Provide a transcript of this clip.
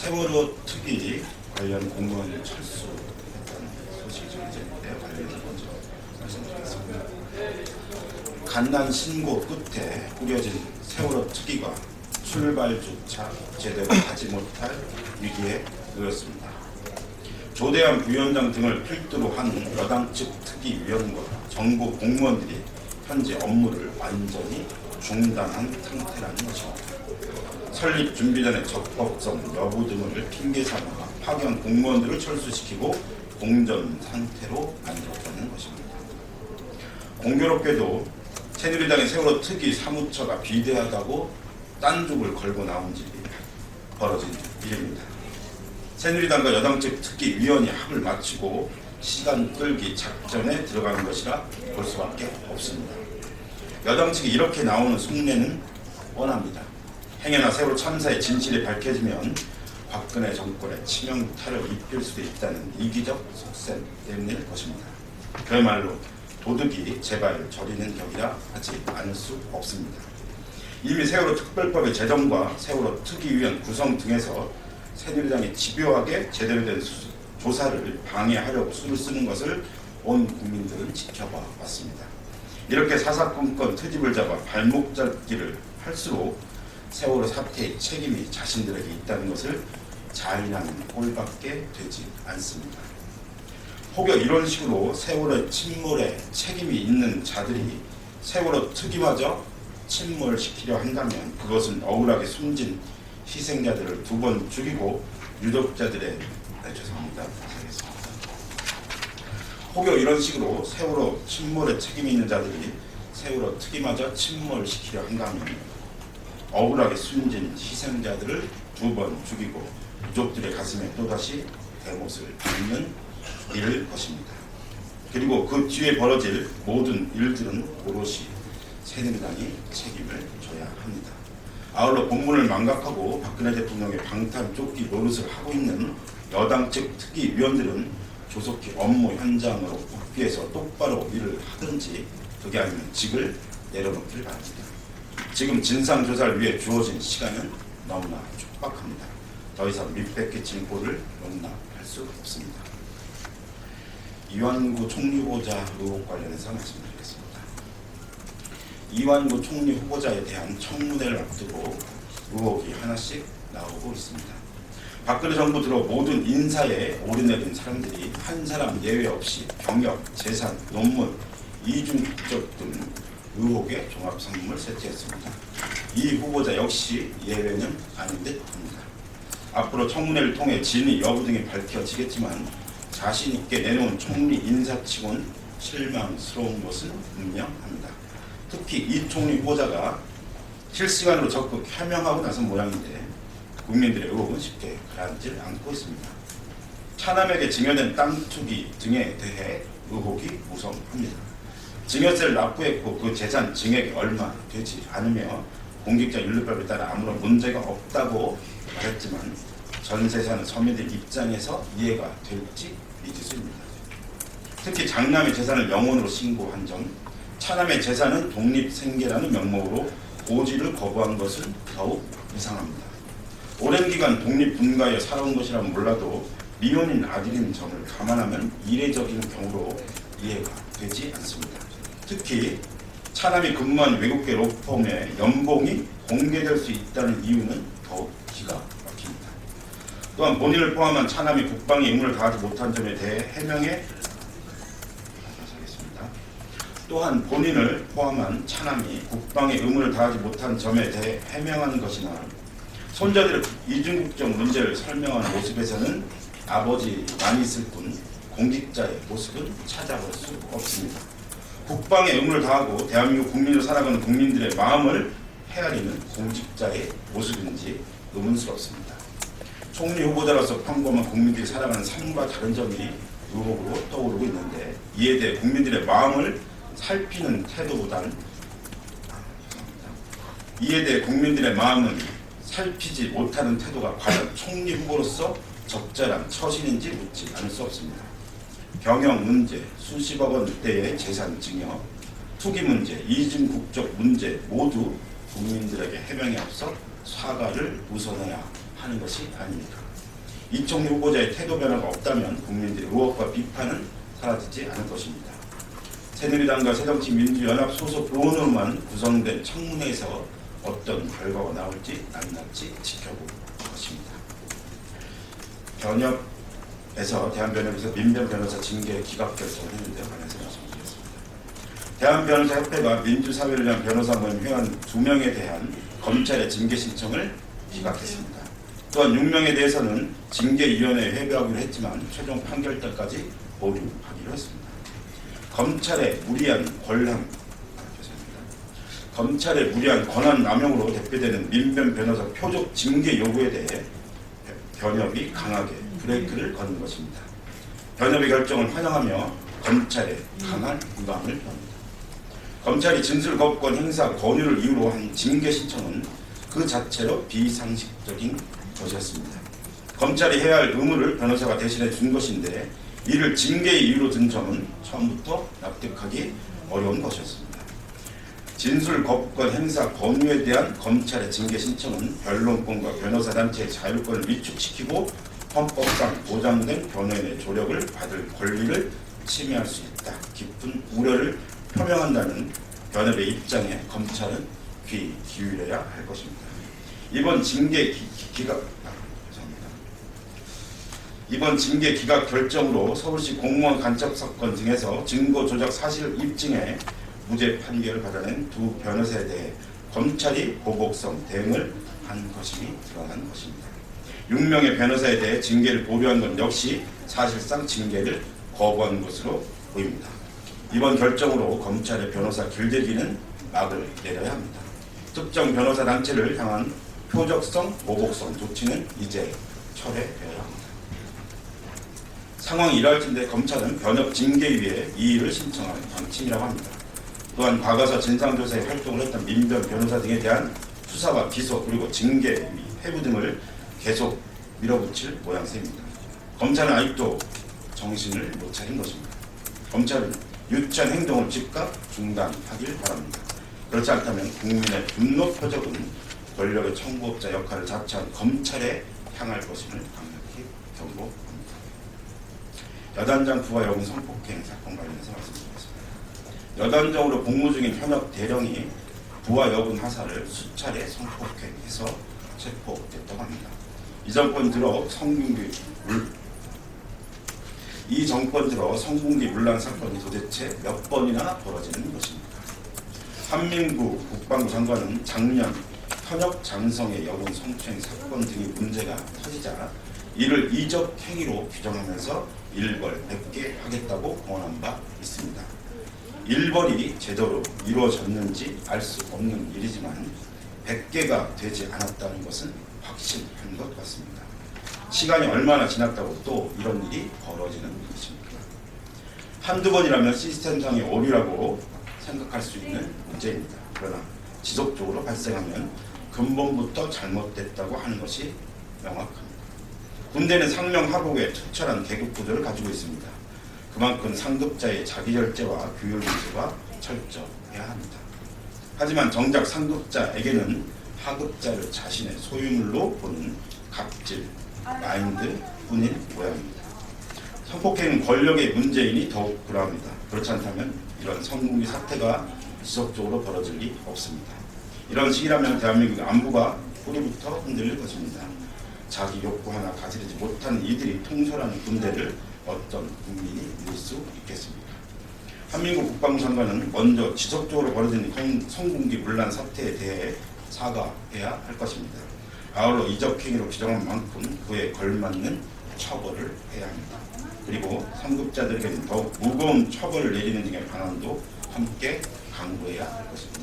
세월호 특위 관련 공무원 철수했다는 소식이 전해졌는데요. 관련해서 먼저 말씀드리겠습니다. 갓난 신고 끝에 꾸려진 세월호 특위가 출발조차 제대로 하지 못할 위기에 놓였습니다. 조대한 부위원장 등을 필두로 한 여당 측 특위위원과 정부 공무원들이 현재 업무를 완전히 중단한 상태라는 것입니다. 설립 준비 전의 적법성 여부 등을 핑계 삼아 파견 공무원들을 철수시키고 공전 상태로 만들었다는 것입니다. 공교롭게도 새누리당의 세월호 특위 사무처가 비대하다고 딴죽을 걸고 나온 일이 벌어진 일입니다. 새누리당과 여당 측 특위위원이 합을 마치고 시간 끌기 작전에 들어가는 것이라 볼 수밖에 없습니다. 여당 측이 이렇게 나오는 속내는 뻔합니다. 행여나 세월호 참사의 진실이 밝혀지면 박근혜 정권의 치명타를 입힐 수도 있다는 이기적 속셈 때문일 것입니다. 그야말로 도둑이 제발 저리는 격이라 하지 않을 수 없습니다. 이미 세월호 특별법의 제정과 세월호 특위위원 구성 등에서 새누리당이 집요하게 제대로 된 조사를 방해하려고 수를 쓰는 것을 온 국민들은 지켜봐 왔습니다. 이렇게 사사건건 트집을 잡아 발목 잡기를 할수록 세월호 사태의 책임이 자신들에게 있다는 것을 자인하는 꼴밖에 되지 않습니다. 혹여 이런 식으로 세월호 침몰에 책임이 있는 자들이 세월호 특위마저 침몰시키려 한다면 그것은 억울하게 숨진 희생자들을 두 번 죽이고 유족자들의 죄송합니다. 혹여 이런 식으로 세월호 침몰에 책임이 있는 자들이 세월호 특위마저 침몰시키려 한다면 억울하게 숨진 희생자들을 두 번 죽이고 유족들의 가슴에 또다시 대못을 박는 일일 것입니다. 그리고 그 뒤에 벌어질 모든 일들은 오롯이 새누리당이 책임을 져야 합니다. 아울러 본문을 망각하고 박근혜 대통령의 방탄 쫓기 노릇을 하고 있는 여당 측 특위위원들은 조속히 업무 현장으로 복귀해서 똑바로 일을 하든지 그게 아니면 직을 내려놓기를 바랍니다. 지금 진상조사를 위해 주어진 시간은 너무나 촉박합니다. 더 이상 밑백기친 꼴을 용납할 수 없습니다. 이완구 총리 후보자 의혹 관련해서 말씀드리겠습니다. 이완구 총리 후보자에 대한 청문회를 앞두고 의혹이 하나씩 나오고 있습니다. 박근혜 정부 들어 모든 인사에 오르내린 사람들이 한 사람 예외 없이 경력, 재산, 논문, 이중 국적 등 의혹의 종합상품을 세트했습니다. 이 후보자 역시 예외는 아닌 듯 합니다. 앞으로 청문회를 통해 진위 여부 등이 밝혀지겠지만 자신 있게 내놓은 총리 인사치곤 실망스러운 것은 분명합니다. 특히 이 총리 후보자가 실시간으로 적극 해명하고 나선 모양인데 국민들의 의혹은 쉽게 가라앉질 않고 있습니다. 차남에게 증여된 땅 투기 등에 대해 의혹이 무성합니다. 증여세를 납부했고 그 재산 증액이 얼마 되지 않으며 공직자윤리법에 따라 아무런 문제가 없다고 말했지만 전세 사는 서민들 입장에서 이해가 될지 미지수입니다. 특히 장남의 재산을 영혼으로 신고한 점, 차남의 재산은 독립생계라는 명목으로 고지를 거부한 것은 더욱 이상합니다. 오랜 기간 독립분가에 살아온 것이라면 몰라도 미혼인 아들인 점을 감안하면 이례적인 경우로 이해가 되지 않습니다. 특히 차남이 근무한 외국계 로펌의 연봉이 공개될 수 있다는 이유는 더욱 기가 막힙니다. 또한 본인을 포함한 차남이 국방의 의무를 다하지 못한 점에 대해 해명에 또한 본인을 포함한 차남이 국방의 의무를 다하지 못한 점에 대해 해명하는 것이나 손자들의 이중국적 문제를 설명하는 모습에서는 아버지만 있을 뿐 공직자의 모습은 찾아볼 수 없습니다. 국방의 의무를 다하고 대한민국 국민으로 살아가는 국민들의 마음을 헤아리는 공직자의 모습인지 의문스럽습니다. 총리 후보자로서 평범한 국민들이 살아가는 삶과 다른 점이 의혹으로 떠오르고 있는데 이에 대해 국민들의 마음을 살피는 태도보다는 이에 대해 국민들의 마음은 살피지 못하는 태도가 과연 총리 후보로서 적절한 처신인지 묻지 않을 수 없습니다. 경영 문제, 수십억 원대의 재산 증여, 투기 문제, 이중 국적 문제 모두 국민들에게 해명에 앞서 사과를 우선해야 하는 것이 아닙니까? 이총리 후보자의 태도 변화가 없다면 국민들의 의혹과 비판은 사라지지 않을 것입니다. 새누리당과 새정치민주연합 소속 의원으로만 구성된 청문회에서 어떤 결과가 나올지 낱낱이 지켜볼 것입니다. 변협에서 대한변협에서 민변 변호사 징계 기각 결정을 했는데 관해서 말씀드리겠습니다. 대한변호사협회가 민주사회를 위한 변호사 모임 회원 2명에 대한 검찰의 징계 신청을 기각했습니다. 또한 6명에 대해서는 징계위원회에 회부하기로 했지만 최종 판결단까지 보류하기로 했습니다. 검찰의 무리한 권한 남용으로 대표되는 민변 변호사 표적 징계 요구에 대해 변협이 강하게 브레이크를 거는 것입니다. 변협의 결정을 환영하며 검찰의 강한 부담을 표합니다. 검찰이 진술 거부권 행사 권유를 이유로 한 징계 신청은 그 자체로 비상식적인 것이었습니다. 검찰이 해야 할 의무를 변호사가 대신해 준 것인데 이를 징계의 이유로 든 점은 처음부터 납득하기 어려운 것이었습니다. 진술 거부권 행사 권유에 대한 검찰의 징계 신청은 변론권과 변호사단체의 자율권을 위축시키고 헌법상 보장된 변호인의 조력을 받을 권리를 침해할 수 있다. 깊은 우려를 표명한다는 변협의 입장에 검찰은 귀 기울여야 할 것입니다. 이번 징계 기각 결정으로 서울시 공무원 간첩 사건 등에서 증거 조작 사실 입증에 무죄 판결을 받아낸 두 변호사에 대해 검찰이 보복성 대응을 한 것이 드러난 것입니다. 6명의 변호사에 대해 징계를 보류한 건 역시 사실상 징계를 거부한 것으로 보입니다. 이번 결정으로 검찰의 변호사 길들이기는 막을 내려야 합니다. 특정 변호사 단체를 향한 표적성, 보복성 조치는 이제 철회되어야 합니다. 상황이 이러할 텐데 검찰은 변협 징계위에 이의를 신청할 방침이라고 합니다. 또한 과거사 진상조사에 활동을 했던 민변 변호사 등에 대한 수사와 기소 그리고 징계, 회부 등을 계속 밀어붙일 모양새입니다. 검찰은 아직도 정신을 못 차린 것입니다. 검찰은 유치한 행동을 즉각 중단하길 바랍니다. 그렇지 않다면 국민의 분노 표적은 권력의 청부업자 역할을 자처한 검찰에 향할 것임을 강력히 경고합니다. 여단장 부하 여군 성폭행 사건 관련해서 말씀드리겠습니다. 여단장으로 복무 중인 현역 대령이 부하 여군 하사를 수차례 성폭행해서 체포됐다고 합니다. 이 정권 들어 성분기 문란 사건이 도대체 몇 번이나 벌어지는 것입니다. 한민구 국방부 장관은 작년 현역 장성의 여군 성추행 사건 등의 문제가 터지자 이를 이적 행위로 규정하면서 일벌 100개 하겠다고 공언한 바 있습니다. 일벌이 제대로 이루어졌는지 알 수 없는 일이지만 100개가 되지 않았다는 것은 확실한 것 같습니다. 시간이 얼마나 지났다고 또 이런 일이 벌어지는 것입니까? 한두 번이라면 시스템상의 오류라고 생각할 수 있는 문제입니다. 그러나 지속적으로 발생하면 근본부터 잘못됐다고 하는 것이 명확합니다. 군대는 상명하복의 특별한 계급 구조를 가지고 있습니다. 그만큼 상급자의 자기절제와 규율 문제가 철저해야 합니다. 하지만 정작 상급자에게는 하급자를 자신의 소유물로 보는 갑질, 마인드 뿐인 모양입니다. 성폭행은 권력의 문제이니 더욱 그러합니다. 그렇지 않다면 이런 성분기 사태가 지속적으로 벌어질 리 없습니다. 이런 시기라면 대한민국의 안보가 뿌리부터 흔들릴 것입니다. 자기 욕구 하나 가지르지 못한 이들이 통솔하는 군대를 어떤 국민이 믿을 수 있겠습니까? 한민국 국방부 장관은 먼저 지속적으로 벌어지는 성분기 문란 사태에 대해 사과해야 할 것입니다. 아울러 이적행위로 규정한 만큼 그에 걸맞는 처벌을 해야 합니다. 그리고 상급자들에게는 더욱 무거운 처벌을 내리는 등의 방안도 함께 강구해야 할 것입니다.